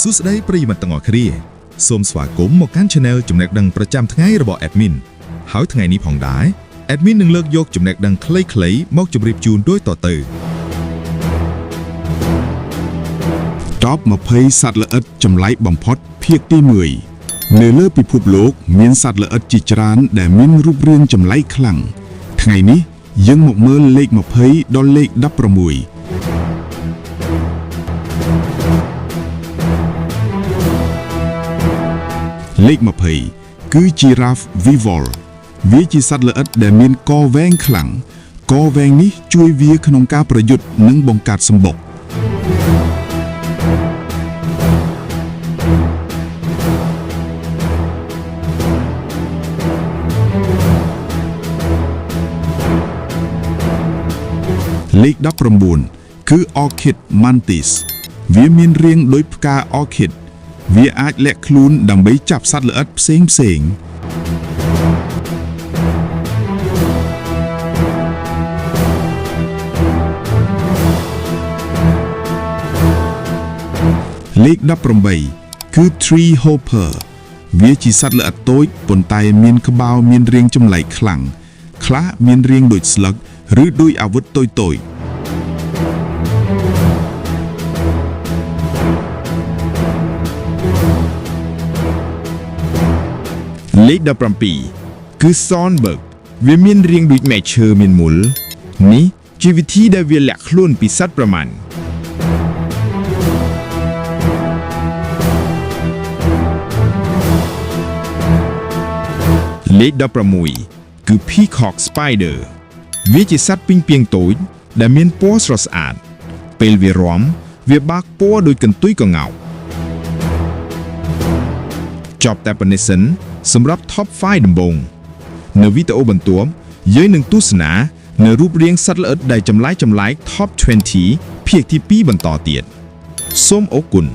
សួស្តីប្រិយមិត្តទាំងអស់គ្នាសូមស្វាគមន៍មកកាន់ Channel ចំណេះដឹងប្រចាំថ្ងៃរបស់ Admin ហើយថ្ងៃនេះផងដែរ Admin នឹងលើកយកចំណេះដឹងខ្លីៗមកជម្រាបជូនដូចតទៅ Top 20 សត្វល្អិតចម្លែកបំផុតភាគទី 1 នៅលើពិភពលោកមានសត្វល្អិតជាច្រើនដែលមានរូបរាងចម្លែកខ្លាំងថ្ងៃនេះយើងមកមើលលេខ20ដល់លេខ16 លេខ20គឺ Giraffe Vivol វាជាសត្វល្អិតដែលមានកវែងខ្លាំងកវែងនេះជួយវាក្នុងការប្រយុទ្ធនិងបង្កើតសម្បុកលេខ19គឺ Orchid Mantis វាមានរាងដូចផ្កា Orchid វាអាចលាក់ខ្លួនដើម្បីចាប់សត្វល្អិតផ្សេងលេខ18គឺ Tree Hopper វាជាសត្វល្អិតតូចប៉ុន្តែមានក្បាលមានរាងចម្លែកខ្លាំងខ្លះមានរាងដូចស្លឹកឬដូចអាវុធតូចៗលេខ17គឺ Songbird វាមានរាងដូចមែកឈើមានមុលនេះជាវិធីដែលវាលាក់ខ្លួនពីសត្វប្រមាណលេខ16គឺ Peacock Spider វាជាសត្វពីងពាងតូចដែលមានពណ៌ស្រស់ស្អាតពេលវារាំវាបាក់ពណ៌ដូចកន្ទុយកង្កោកចប់តែប៉ុណ្ណេះសិនសម្រាប់ Top 5 ដំបូងនៅវីដេអូបន្ទាប់យើងនឹងទស្សនានៅរូបរាងសត្វល្អិតដែលចម្លែក Top 20 ភាគទី 2 បន្តទៀតសូមអរគុណ